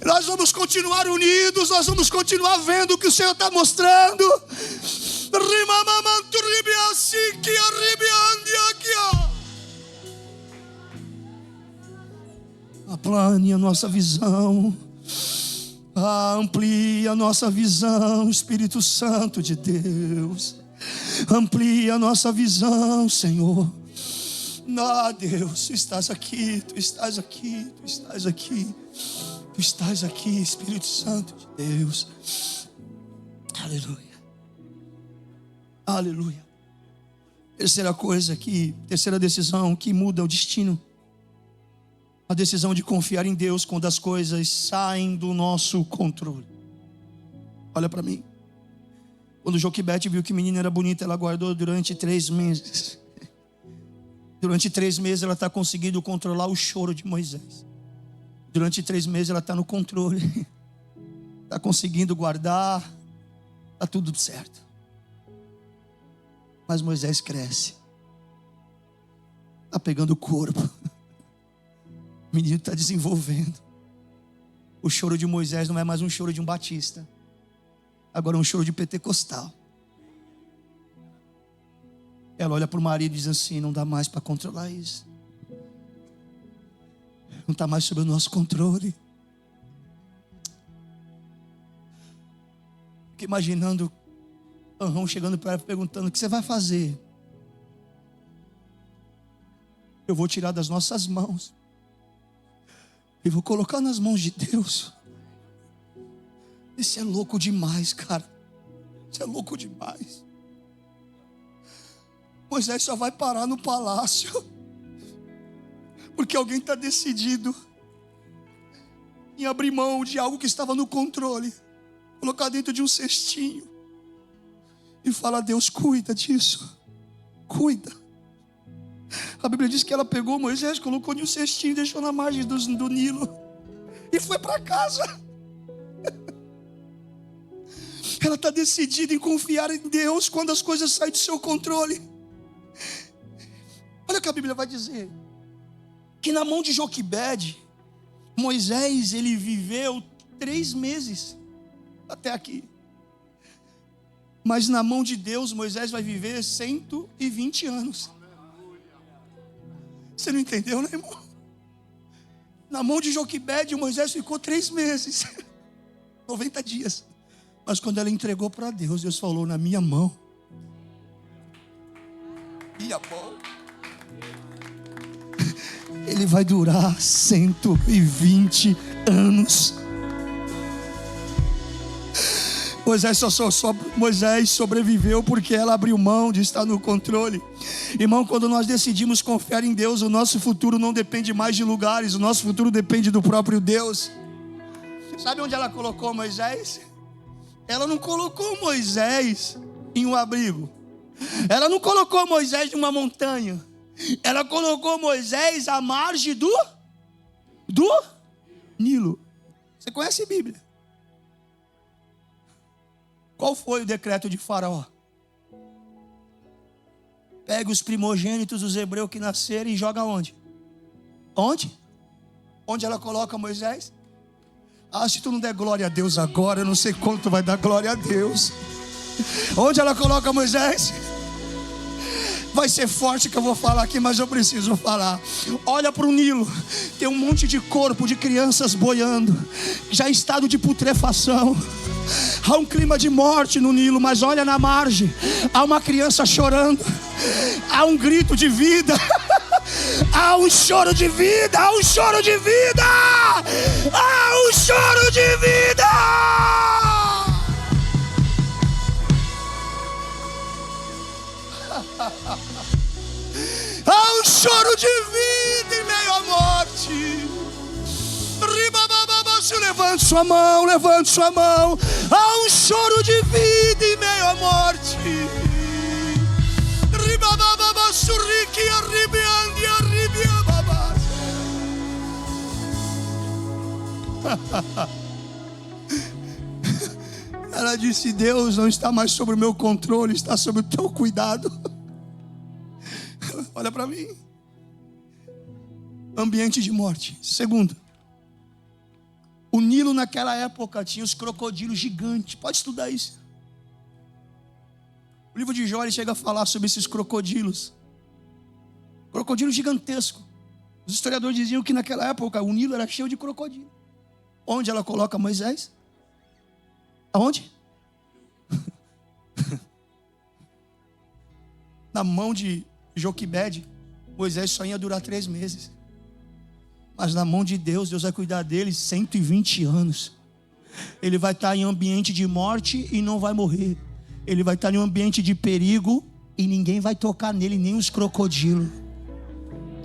Nós vamos continuar unidos, nós vamos continuar vendo o que o Senhor está mostrando. Aplane a nossa visão. Amplia a nossa visão, Espírito Santo de Deus. Amplia a nossa visão, Senhor. Deus, Tu estás aqui, Tu estás aqui, Tu estás aqui. Tu estás aqui, Espírito Santo de Deus. Aleluia. Aleluia. Terceira decisão que muda o destino. A decisão de confiar em Deus quando as coisas saem do nosso controle. Olha para mim. Quando Joquebede viu que a menina era bonita, ela guardou durante 3 meses. Durante 3 meses ela está conseguindo controlar o choro de Moisés. Durante 3 meses ela está no controle. Está conseguindo guardar. Está tudo certo. Mas Moisés cresce. Está pegando o corpo. O menino está desenvolvendo. O choro de Moisés não é mais um choro de um batista. Agora é um choro de pentecostal. Ela olha para o marido e diz assim: não dá mais para controlar isso. Não está mais sob o nosso controle. Fiquei imaginando Anrão chegando para ela perguntando: o que você vai fazer? Eu vou tirar das nossas mãos e vou colocar nas mãos de Deus. Isso é louco demais, cara. Isso é louco demais. Moisés só vai parar no palácio porque alguém está decidido em abrir mão de algo que estava no controle, colocar dentro de um cestinho e falar: Deus, cuida disso. Cuida. A Bíblia diz que ela pegou Moisés, colocou em um cestinho, deixou na margem do Nilo e foi para casa. Ela está decidida em confiar em Deus quando as coisas saem do seu controle. Olha o que a Bíblia vai dizer. Que na mão de Joquebede, Moisés, ele viveu 3 meses. Até aqui. Mas na mão de Deus, Moisés vai viver 120 anos. Você não entendeu, né, irmão? Na mão de Joquebede, Moisés ficou 3 meses. 90 dias. Mas quando ela entregou para Deus, Deus falou, na minha mão. Minha mão. Ele vai durar 120 anos. Moisés sobreviveu porque ela abriu mão de estar no controle. Irmão, quando nós decidimos confiar em Deus, o nosso futuro não depende mais de lugares, o nosso futuro depende do próprio Deus. Sabe onde ela colocou Moisés? Ela não colocou Moisés em um abrigo. Ela não colocou Moisés em uma montanha. Ela colocou Moisés à margem do Nilo. Você conhece a Bíblia? Qual foi o decreto de Faraó? Pega os primogênitos dos hebreus que nasceram e joga onde? Onde? Onde ela coloca Moisés? Ah, se tu não der glória a Deus agora, eu não sei quanto vai dar glória a Deus. Onde ela coloca Moisés? Vai ser forte que eu vou falar aqui, mas eu preciso falar. Olha para o Nilo, tem um monte de corpo de crianças boiando, já em estado de putrefação. Há um clima de morte no Nilo, mas olha na margem, há uma criança chorando, há um grito de vida, há um choro de vida, há um choro de vida, há um choro de vida. Há um choro de vida em meio à morte. Levante sua mão, levante sua mão. Há um choro de vida em meio à morte. Ela disse, Deus não está mais sobre o meu controle, está sob o teu cuidado. Olha para mim. Ambiente de morte. Segundo, o Nilo naquela época tinha os crocodilos gigantes. Pode estudar isso. O livro de Jó chega a falar sobre esses crocodilos. Crocodilo gigantesco. Os historiadores diziam que naquela época o Nilo era cheio de crocodilo. Onde ela coloca Moisés? Aonde? Na mão de Joquebede, Moisés só ia durar 3 meses. Mas na mão de Deus, Deus vai cuidar dele 120 anos. Ele vai estar em ambiente de morte e não vai morrer. Ele vai estar em um ambiente de perigo e ninguém vai tocar nele, nem os crocodilos.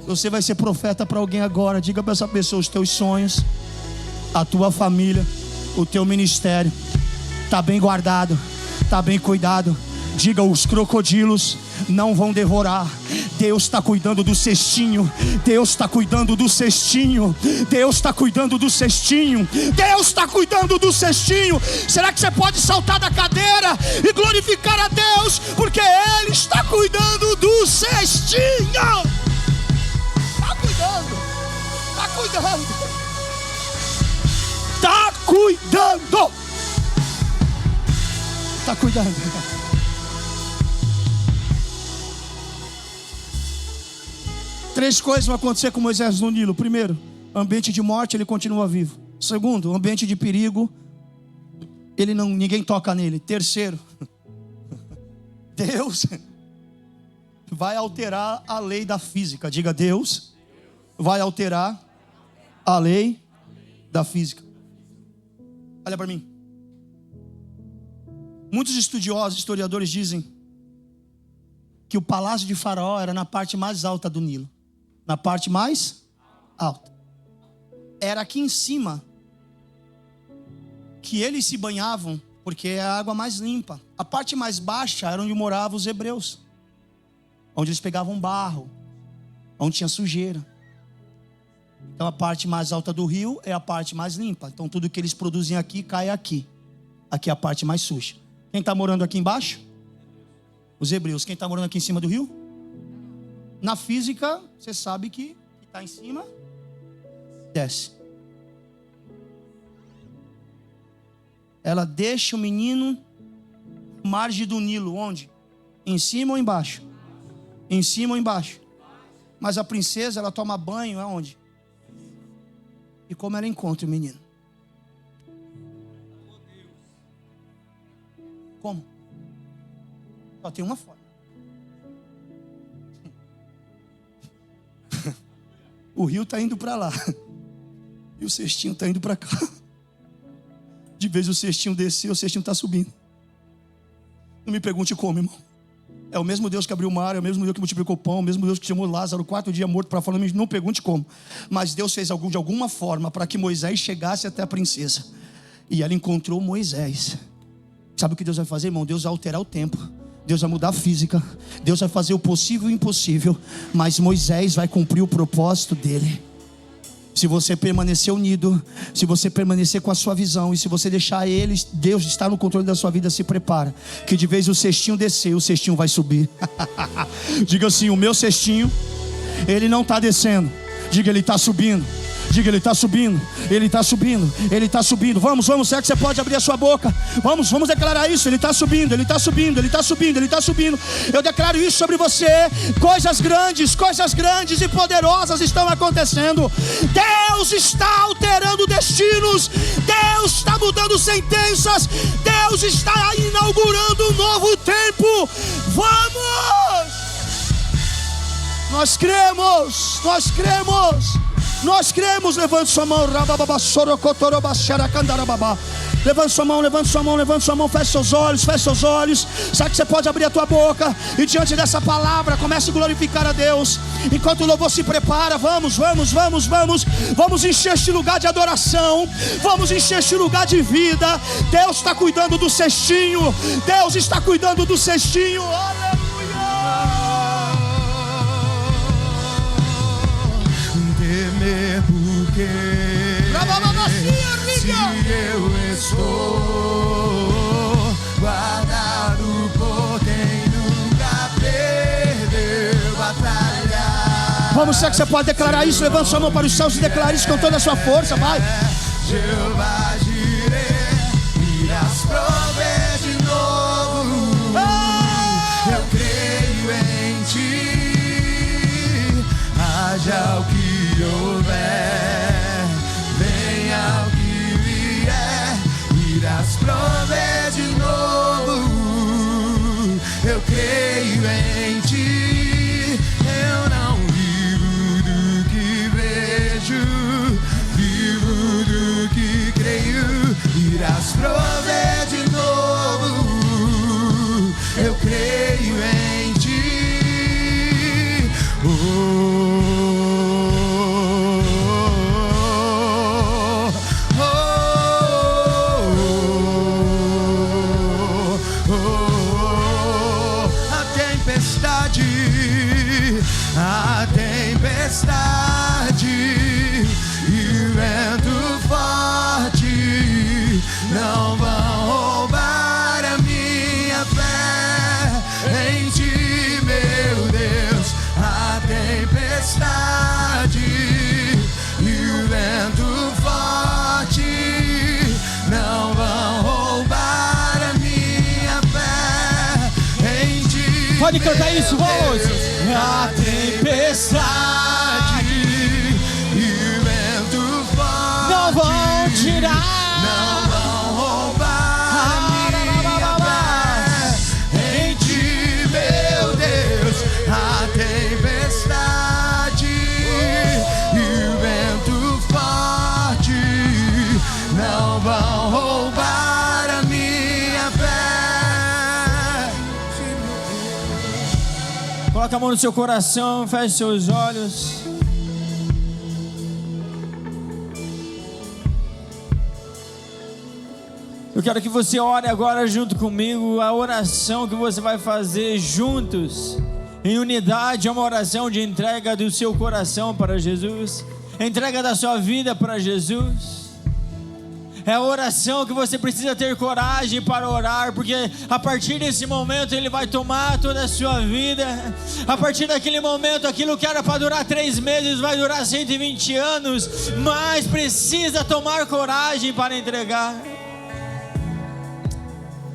Você vai ser profeta para alguém agora. Diga para essa pessoa, os teus sonhos, a tua família, o teu ministério está bem guardado, está bem cuidado. Diga, os crocodilos não vão devorar. Deus está cuidando do cestinho. Deus está cuidando do cestinho. Deus está cuidando do cestinho. Deus está cuidando do cestinho. Será que você pode saltar da cadeira e glorificar a Deus? Porque Ele está cuidando do cestinho. Está cuidando. Está cuidando. Está cuidando. Está cuidando. Três coisas vão acontecer com Moisés no Nilo. Primeiro, ambiente de morte, ele continua vivo. Segundo, ambiente de perigo, ninguém toca nele. Terceiro, Deus vai alterar a lei da física. Diga, Deus vai alterar a lei da física. Olha para mim. Muitos estudiosos, historiadores dizem que o palácio de Faraó era na parte mais alta do Nilo. Na parte mais alta. Era aqui em cima que eles se banhavam, porque é a água mais limpa. A parte mais baixa era onde moravam os hebreus, onde eles pegavam barro, onde tinha sujeira. Então a parte mais alta do rio é a parte mais limpa. Então tudo que eles produzem aqui cai aqui. Aqui é a parte mais suja. Quem está morando aqui embaixo? Os hebreus. Quem está morando aqui em cima do rio? Na física, você sabe que está em cima, desce. Ela deixa o menino margem do Nilo, onde? Em cima ou embaixo? Em cima ou embaixo? Mas a princesa, ela toma banho aonde? E como ela encontra o menino? Como? Só tem uma forma. O rio está indo para lá e o cestinho está indo para cá. De vez o cestinho descer, o cestinho está subindo. Não me pergunte como, irmão. É o mesmo Deus que abriu o mar, é o mesmo Deus que multiplicou o pão, é o mesmo Deus que chamou Lázaro 4 dias morto para fora. Não pergunte como. Mas Deus fez de alguma forma para que Moisés chegasse até a princesa. E ela encontrou Moisés. Sabe o que Deus vai fazer, irmão? Deus vai alterar o tempo. Deus vai mudar a física. Deus vai fazer o possível e o impossível. Mas Moisés vai cumprir o propósito dele. Se você permanecer unido, se você permanecer com a sua visão, e se você deixar ele, Deus está no controle da sua vida, se prepara, que de vez o cestinho descer, o cestinho vai subir. Diga assim: o meu cestinho, ele não está descendo. Diga: ele está subindo. Diga: ele está subindo, ele está subindo, ele está subindo. Vamos, será que você pode abrir a sua boca? Vamos declarar isso. Ele está subindo, ele está subindo, ele está subindo, ele está subindo. Eu declaro isso sobre você. Coisas grandes e poderosas estão acontecendo. Deus está alterando destinos. Deus está mudando sentenças. Deus está inaugurando um novo tempo. Vamos! Nós cremos. Nós cremos. Levante sua mão. Levante sua mão. Feche seus olhos. Sabe que você pode abrir a tua boca e diante dessa palavra comece a glorificar a Deus. Enquanto o louvor se prepara, vamos encher este lugar de adoração. Vamos encher este lugar de vida. Deus está cuidando do cestinho. Aleluia. Temer porque se eu estou guardado por quem nunca perdeu batalha. Vamos, será que você pode declarar isso? Levante sua mão para os céus e declare isso com toda a sua força, vai. Jeová Jireh irás prover de novo. Eu creio em ti. Haja o que houver, venha o que vier, irás prover de novo. Eu creio em ti. Eu não vivo do que vejo, vivo do que creio. Irás prover de novo. Eu creio em ti. A tempestade e o vento forte não vão roubar a minha fé em ti, meu Deus. A tempestade e o vento forte não vão roubar a minha fé em ti. Pode cantar isso, vamos! A tempestade e o vento forte não vão tirar, não vão roubar a minha fé em ti, meu Deus. A tempestade e o vento forte não vão roubar a minha fé. Coloca a mão no seu coração, feche seus olhos. Eu quero que você ore agora junto comigo. A oração que você vai fazer juntos, em unidade, é uma oração de entrega do seu coração para Jesus, entrega da sua vida para Jesus. É a oração que você precisa ter coragem para orar, porque a partir desse momento Ele vai tomar toda a sua vida. A partir daquele momento, aquilo que era para durar 3 meses vai durar 120 anos, mas precisa tomar coragem para entregar.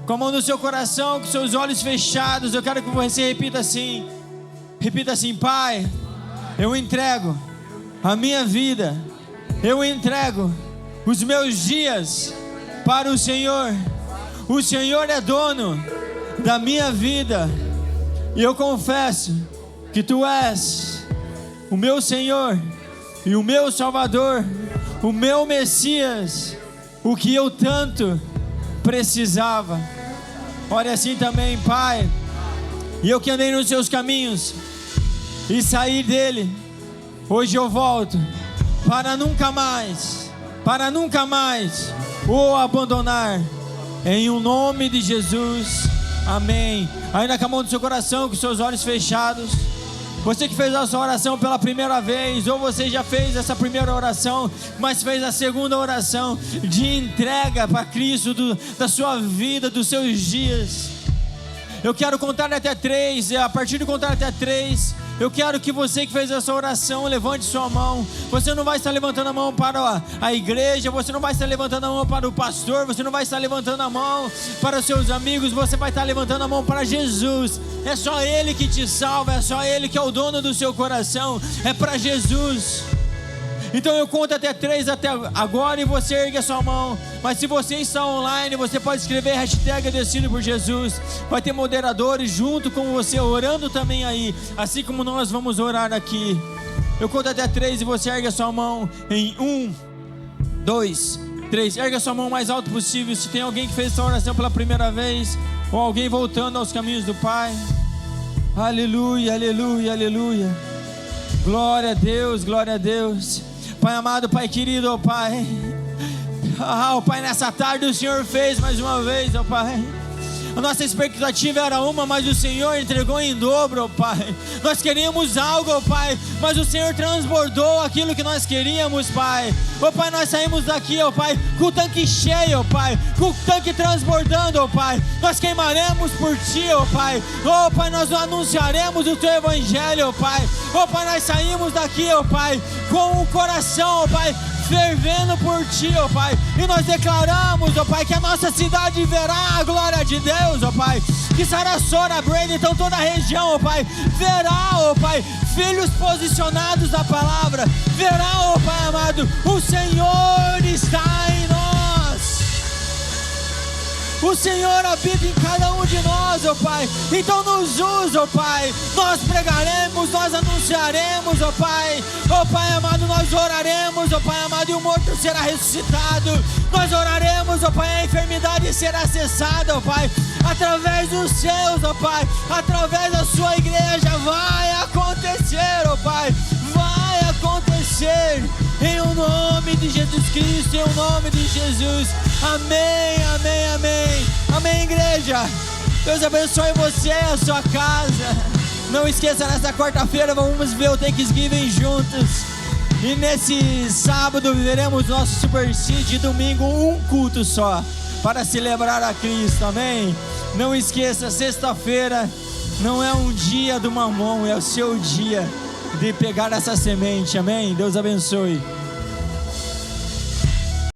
Com a mão no seu coração, com seus olhos fechados, eu quero que você repita assim: Pai, eu entrego a minha vida, eu entrego os meus dias para o Senhor. O Senhor é dono da minha vida, e eu confesso que Tu és o meu Senhor e o meu Salvador, o meu Messias, o que eu tanto precisava. Ore assim também: Pai, e eu que andei nos Seus caminhos e saí dele, hoje eu volto para nunca mais o abandonar, em o nome de Jesus, amém. Ainda com a mão do seu coração, com seus olhos fechados, você que fez a sua oração pela primeira vez, ou você já fez essa primeira oração, mas fez a segunda oração de entrega para Cristo da sua vida, dos seus dias, eu quero contar até 3, e a partir de contar até 3, eu quero que você que fez essa oração levante sua mão. Você não vai estar levantando a mão para a igreja, você não vai estar levantando a mão para o pastor, você não vai estar levantando a mão para os seus amigos, você vai estar levantando a mão para Jesus. É só Ele que te salva, é só Ele que é o dono do seu coração, é para Jesus. Então eu conto até 3 até agora e você ergue a sua mão. Mas se você está online, você pode escrever #Descido por Jesus. Vai ter moderadores junto com você orando também aí, assim como nós vamos orar aqui. Eu conto até 3 e você ergue a sua mão em 1, 2, 3. Ergue a sua mão o mais alto possível. Se tem alguém que fez essa oração pela primeira vez, ou alguém voltando aos caminhos do Pai. Aleluia, aleluia, aleluia. Glória a Deus, glória a Deus. Pai amado, Pai querido, ó Pai. Ó Pai, nessa tarde o Senhor fez mais uma vez, ó Pai. A nossa expectativa era uma, mas o Senhor entregou em dobro, ó Pai. Nós queríamos algo, ó Pai, mas o Senhor transbordou aquilo que nós queríamos, Pai. Ó Pai, nós saímos daqui, ó Pai, com o tanque cheio, ó Pai, com o tanque transbordando, ó Pai. Nós queimaremos por Ti, ó Pai. Ó Pai, nós anunciaremos o Teu Evangelho, ó Pai. Ó Pai, nós saímos daqui, ó Pai, com o coração, ó Pai, fervendo por Ti, ó Pai. E nós declaramos, ó Pai, que a nossa cidade verá a glória de Deus, ó Pai. Que Sarasota, Bradenton, toda a região, ó Pai, verá, ó Pai, filhos posicionados na palavra. Verá, ó Pai amado, o Senhor está em nós. O Senhor habita em cada um de nós, ó Pai. Então nos usa, ó Pai. Nós pregaremos, nós anunciaremos, ó Pai. Ó Pai amado, nós oraremos, ó Pai amado, e o morto será ressuscitado. Nós oraremos, ó Pai, a enfermidade será cessada, ó Pai. Através dos seus, ó Pai, através da sua igreja vai acontecer, ó Pai. Vai acontecer. Em o nome de Jesus Cristo, em o nome de Jesus. Amém, amém, amém. Amém, igreja. Deus abençoe você, a sua casa. Não esqueça, nessa quarta-feira vamos ver o Thanksgiving juntos. E nesse sábado viveremos nosso Super Seed. Domingo um culto só, para celebrar a Cristo, amém? Não esqueça, sexta-feira não é um dia do mamão, é o seu dia de pegar essa semente, amém? Deus abençoe.